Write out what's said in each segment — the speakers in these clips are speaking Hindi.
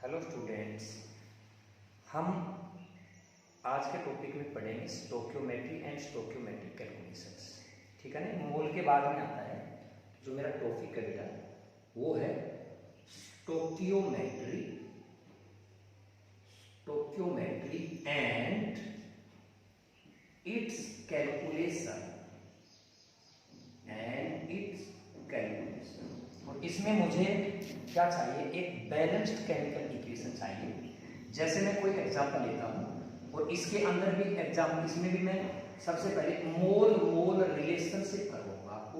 हेलो स्टूडेंट्स, हम आज के टॉपिक में पढ़ेंगे स्टोक्योमेट्री एंड स्टोक्योमेट्रिक कैलकुलेशंस। ठीक है ना। मोल के बाद में आता है जो मेरा टॉपिक है बेटा, वो है स्टोक्योमेट्री एंड इट्स कैलकुलेशन और इसमें मुझे क्या चाहिए, एक बैलेंस्ड केमिकल इक्वेशन चाहिए। जैसे मैं कोई एग्जांपल लेता हूँ और इसके अंदर भी एग्जांपल, इसमें भी मैं सबसे पहले मोल मोल रिलेशनशिप करवाऊंगा आपको।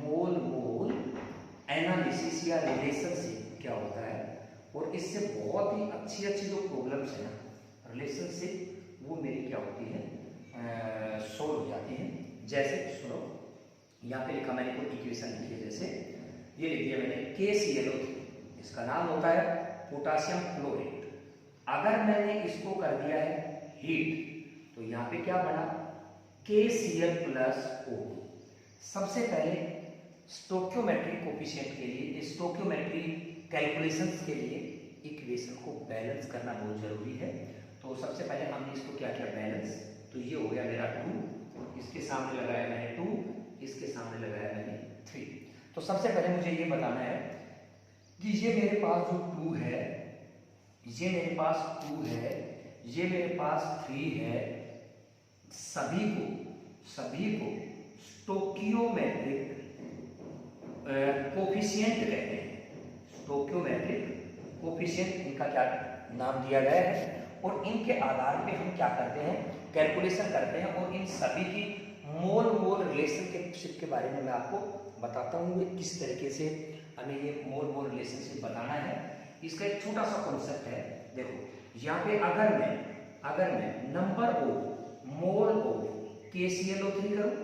मोल मोल एनालिसिस या रिलेशनशिप क्या होता है, और इससे बहुत ही अच्छी अच्छी जो प्रॉब्लम्स है ना रिलेशनशिप, वो मेरी क्या होती है, सोल्व हो जाती है। जैसे सुनो, यहाँ पे लिखा मैंने कोई इक्वेशन लिखी है, जैसे ये लिख दिया मैंने KClO3, इसका नाम होता है पोटासियम क्लोरेट। अगर मैंने इसको कर दिया है हीट, तो यहाँ पे क्या बना, KCl प्लस O। सबसे पहले स्टोक्योमेट्रिक कोफिशिएंट के लिए, स्टोक्योमेट्रिक कैलकुलेशंस के लिए इक्वेशन को बैलेंस करना बहुत जरूरी है। तो सबसे पहले हमने इसको क्या किया, बैलेंस। तो ये हो गया मेरा 2, इसके सामने लगाया मैंने 2, इसके सामने लगाया मैंने 3। तो सबसे पहले मुझे ये बताना है कि ये मेरे पास जो 2 है, ये मेरे पास 2 है, ये मेरे पास 3 है, सभी को स्टोक्योमेट्रिक कोफिशिएंट कहते हैं। स्टोक्योमेट्रिक कोफिशिएंट इनका क्या नाम दिया गया है, और इनके आधार पे हम क्या करते हैं, कैलकुलेशन करते हैं। और इन सभी की मोल मोल रिलेशनशिप के बारे में मैं आपको बताता हूँ किस तरीके से हमें ये मोल मोल रिलेशनशिप बताना है। इसका एक छोटा सा कॉन्सेप्ट है। देखो यहाँ पे अगर मैं number of mole of KClO3 करूँ,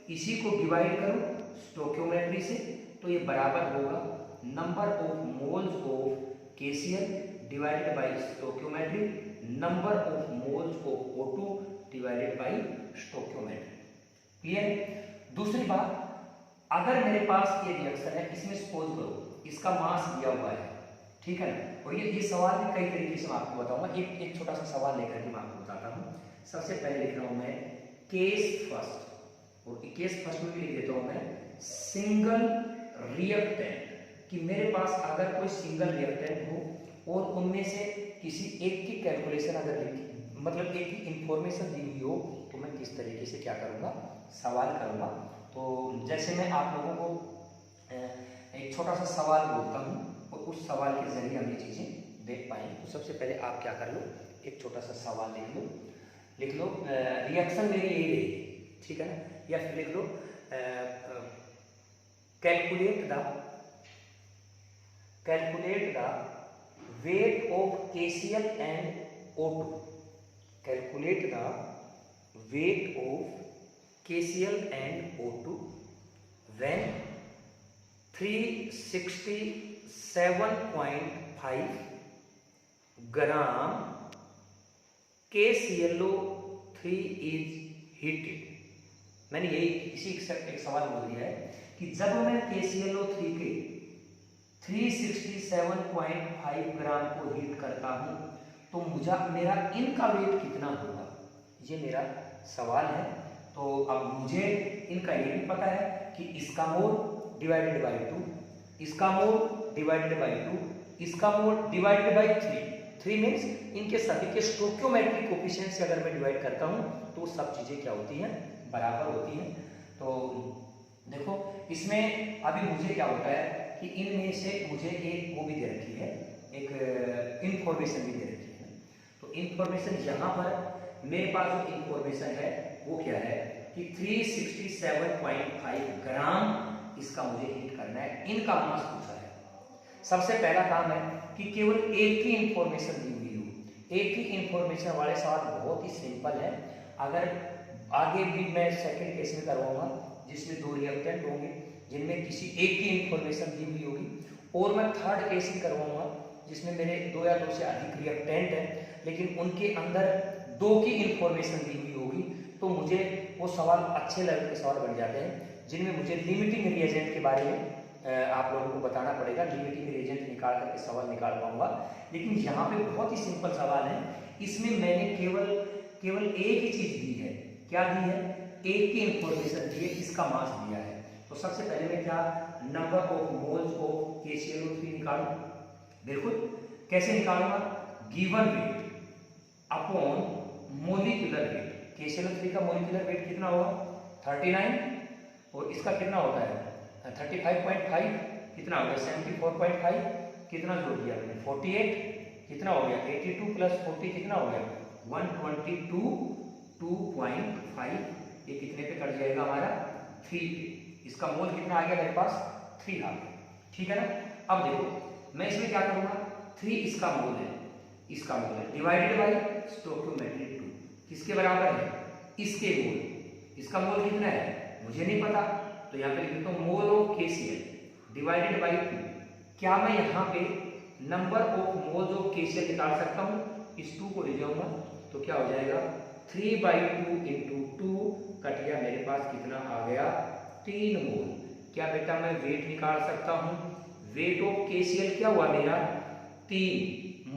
इसी को डिवाइड करूँ स्टोक्योमेट्री से, तो ये बराबर होगा number of moles of KCl divided by stoichiometry number of moles of O2 divided by stoichiometry. Clear. दूसरी बात, अगर मेरे पास ये रिएक्शन है, इसमें सपोज करो इसका मास दिया हुआ है, ठीक है ना। और ये सवाल भी कई तरीके से मैं आपको बताऊंगा। एक छोटा सा सवाल लेकर के मैं आपको बताता हूँ। सबसे पहले लिख रहा हूं मैं केस फर्स्ट, और केस फर्स्ट में भी लिख देता हूं मैं सिंगल रिएक्टेंट। कि मेरे पास अगर कोई सिंगल रिएक्टेंट हो और उनमें से किसी एक की कैलकुलेशन अगर लिखी, मतलब एक की इंफॉर्मेशन दी हुई हो, तो मैं किस तरीके से क्या करूँगा, सवाल करूँगा। तो जैसे मैं आप लोगों को एक छोटा सा सवाल बोलता हूँ और उस सवाल के जरिए हम ये चीज़ें देख पाएंगे। तो सबसे पहले आप क्या कर लो, एक छोटा सा सवाल लिख लो रिएक्शन मेरी यही रहेगी, ठीक है ना। या फिर लिख लो calculate the weight of KCl and O2। Calculate the weight of KCl and O2 when 367.5 gram KClO3 is heated। मैंने यही एक सवाल बोल दिया है कि जब मैं KClO3 के 367.5 ग्राम को हीट करता हूं, तो मेरा इनका वेट कितना होगा, ये मेरा सवाल है। तो अब मुझे इनका ये भी पता है कि इसका मोल डिवाइडेड बाई 2, इसका मोल डिवाइडेड बाई 2, इसका मोल डिवाइडेड बाई 3 मीन्स इनके सभी के स्टोक्योमेट्रिक कोफिशिएंट से अगर मैं डिवाइड करता हूं, तो सब चीजें क्या होती हैं, बराबर होती हैं। तो देखो इसमें अभी मुझे क्या होता है कि इनमें से मुझे एक वो भी दे रखी है, एक इंफॉर्मेशन भी दे रखी है। तो इंफॉर्मेशन यहाँ पर मेरे पास जो इंफॉर्मेशन है वो क्या है कि 367.5 ग्राम इसका मुझे हीट करना है। इनका मास पूछा है। सबसे पहला काम है कि केवल एक ही इंफॉर्मेशन दी हुई हो। एक ही इंफॉर्मेशन वाले सवाल बहुत ही सिंपल है। अगर आगे भी मैं सेकंड केस में करवाऊंगा जिसमें 2 रिएक्टेंट होंगे जिनमें किसी एक की इंफॉर्मेशन दी हुई होगी, और मैं थर्ड केस ही करवाऊंगा जिसमें मेरे 2 या 2 से अधिक रिएक्टेंट हैं लेकिन उनके अंदर 2 की इंफॉर्मेशन दी हुई होगी। तो मुझे वो सवाल अच्छे लेवल के सवाल बन जाते हैं जिनमें मुझे लिमिटिंग रिएजेंट के बारे में आप लोगों को बताना पड़ेगा, नेगेटिव रिएजेंट निकाल करके सवाल निकाल पाऊंगा। लेकिन यहाँ पे बहुत ही सिंपल सवाल है, इसमें मैंने केवल एक ही चीज दी है। क्या दी है? एक की इंफॉर्मेशन दी है, इसका मास दिया है। तो सबसे पहले मैं क्या number of moles of KClO3 निकालूं। बिल्कुल, कैसे निकालूंगा? Given weight upon molecular weight. KClO3 का मोलिकुलर वेट कितना होगा? 39, और इसका कितना होता है 35.5, कितना हो गया 74.5, कितना जोड़ दिया मैंने 48, कितना हो गया 82 प्लस 40 कितना हो गया 122, 2.5, ये कितने पे कट जाएगा हमारा 3 पे। इसका मोल कितना आ गया मेरे पास 3 आ गया, ठीक है ना। अब देखो मैं इसमें क्या करूंगा, 3 इसका मोल है, इसका मोल है डिवाइडेड बाई स्टोइकियोमेट्रिक 2, किसके बराबर है? इसके मोल। इसका मोल कितना है मुझे नहीं पता, तो यहाँ पे लिख देता हूँ mole of KCl divided by 2। क्या मैं यहाँ पे number of moles of KCl निकाल सकता हूँ? इस 2 को ले जाऊंगा तो क्या हो जाएगा 3/2 इंटू 2 कट गया, मेरे पास कितना आ गया 3 मोल। क्या बेटा मैं वेट निकाल सकता हूँ? वेट ऑफ KCl क्या हुआ मेरा 3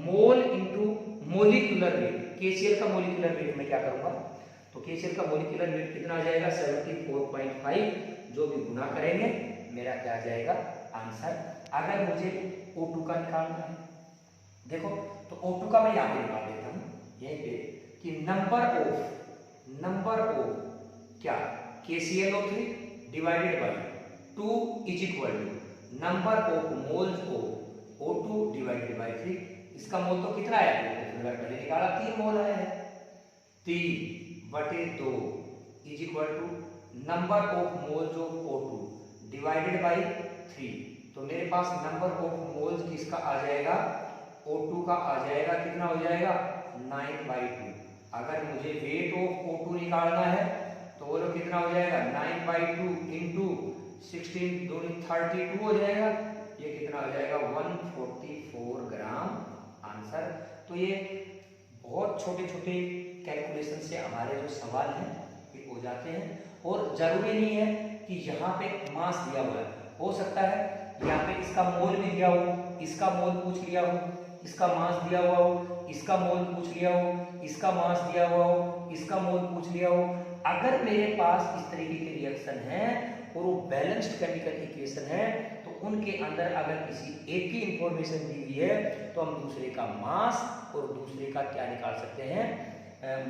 mole into molecular weight. KCl का मोलिकुलर वेट मैं क्या करूंगा, तो KCl का मोलिकुलर वेट कितना आ जाएगा 74.5, जो भी गुना करेंगे मेरा क्या आ जाएगा आंसर। अगर मुझे O2 का निकालना है, देखो तो O2 का मैं यहाँ पे निकाल देता हूँ यहीं पे कि नंबर ऑफ क्या KClO3 divided by 2 is equal to number of moles of O2 divided by 3। इसका मोल तो कितना है पहले निकाला 3 मोल है, 3/2 is equal to number of moles of O2 divided by 3। तो मेरे पास नंबर ऑफ मोल्स किसका आ जाएगा O2 का आ जाएगा, कितना हो जाएगा 9/2। अगर मुझे वेट ऑफ O2 निकालना है तो वो लोग कितना हो जाएगा 9/2 इंटू 16 दूनी 32 हो जाएगा, ये कितना हो जाएगा 144 ग्राम आंसर। तो ये बहुत छोटे छोटे कैलकुलेशन से हमारे जो सवाल हैं ये हो जाते हैं, और जरूरी नहीं है कि यहाँ पे मास दिया हुआ है, हो सकता है यहाँ पे इसका मोल भी दिया हो, इसका मोल पूछ लिया हो, इसका मास दिया हुआ हो, इसका मोल पूछ लिया हो, इसका मास दिया हुआ हो, इसका मोल पूछ लिया हो। अगर मेरे पास इस तरीके के रिएक्शन हैं और वो बैलेंस्ड केमिकल इक्वेशन है तो उनके अंदर अगर किसी एक की इंफॉर्मेशन दी हुई है तो हम दूसरे का मास और दूसरे का क्या निकाल सकते हैं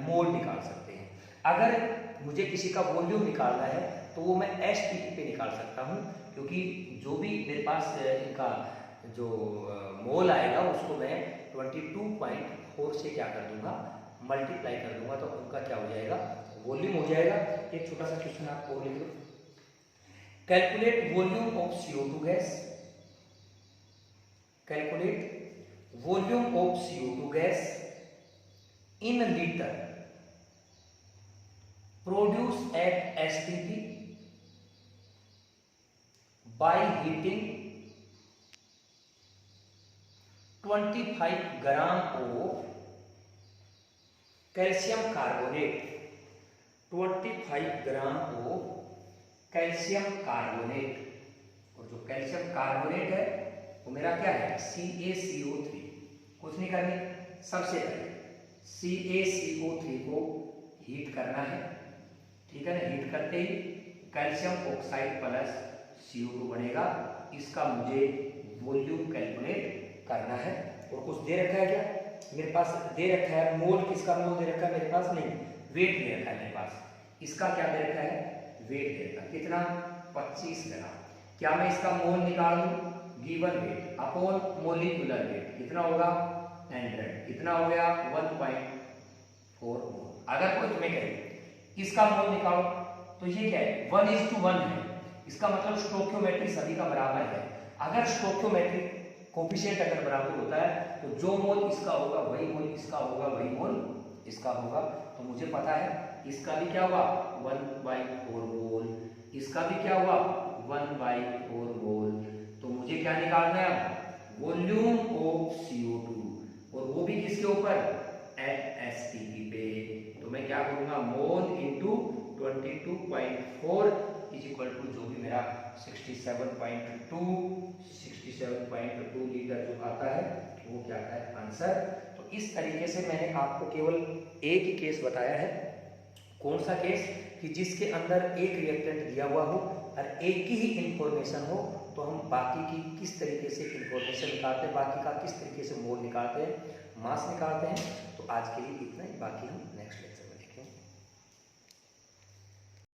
मोल निकाल सकते हैं। अगर मुझे किसी का वॉल्यूम निकालना है तो वो मैं STP पे निकाल सकता हूँ, क्योंकि जो भी मेरे पास इनका जो मोल आएगा उसको मैं 22.4 से क्या कर दूंगा मल्टीप्लाई कर दूंगा, तो उनका क्या हो जाएगा वॉल्यूम हो जाएगा। एक छोटा सा क्वेश्चन आप और लिख लो, calculate volume of CO2 gas, calculate volume of CO2 gas in litre produce at STP by heating 25 gram of calcium carbonate, 25 gram of calcium carbonate. और जो कैल्शियम कार्बोनेट है वो मेरा क्या है CaCO3। कुछ नहीं करनी, सबसे पहले CaCO3 को हीट करना है, ठीक है ना। हीट करते ही कैल्शियम ऑक्साइड प्लस CO2 बनेगा, इसका मुझे वॉल्यूम कैलकुलेट करना है। और कुछ दे रखा है क्या मेरे पास, दे रखा है मोल, किसका मोल दे रखा है मेरे पास नहीं, वेट दे रखा है मेरे पास। इसका क्या दे रखा है वेट दे रखा है, कितना 25 ग्राम। क्या मैं इसका मोल निकाल दूं, given weight upon molecular weight कितना होगा 100, कितना हो गया 1.4 मोल। अगर कोई तुम्हें कहे इसका मोल निकालो तो ये क्या है 1:1 है, इसका मतलब स्टोइकियोमेट्रिक सभी का बराबर है। अगर स्टोइकियोमेट्रिक कोफिशिएंट अगर बराबर होता है तो जो मोल इसका होगा वही मोल इसका होगा, वही मोल इसका होगा। तो मुझे पता है इसका भी क्या हुआ 1/4 मोल, इसका भी क्या हुआ 1/4 मोल। तो मुझे क्या निकालना है वॉल्यूम ऑफ CO2, और वो भी किसके ऊपर एट STP पे। तो मैं क्या करूंगा mole into 22.4 is equal to जो भी मेरा 67.2 लीटर जो आता है वो क्या आता है आंसर। तो इस तरीके से मैंने आपको केवल एक ही केस बताया है। कौन सा केस? कि जिसके अंदर एक रिएक्टेंट दिया हुआ हो और एक ही इंफॉर्मेशन हो, तो हम बाकी की किस तरीके से इंफॉर्मेशन निकालते हैं, बाकी का किस तरीके से मोल निकालते हैं, मास निकालते हैं। तो आज के लिए इतना ही, बाकी हम नेक्स्ट लेक्चर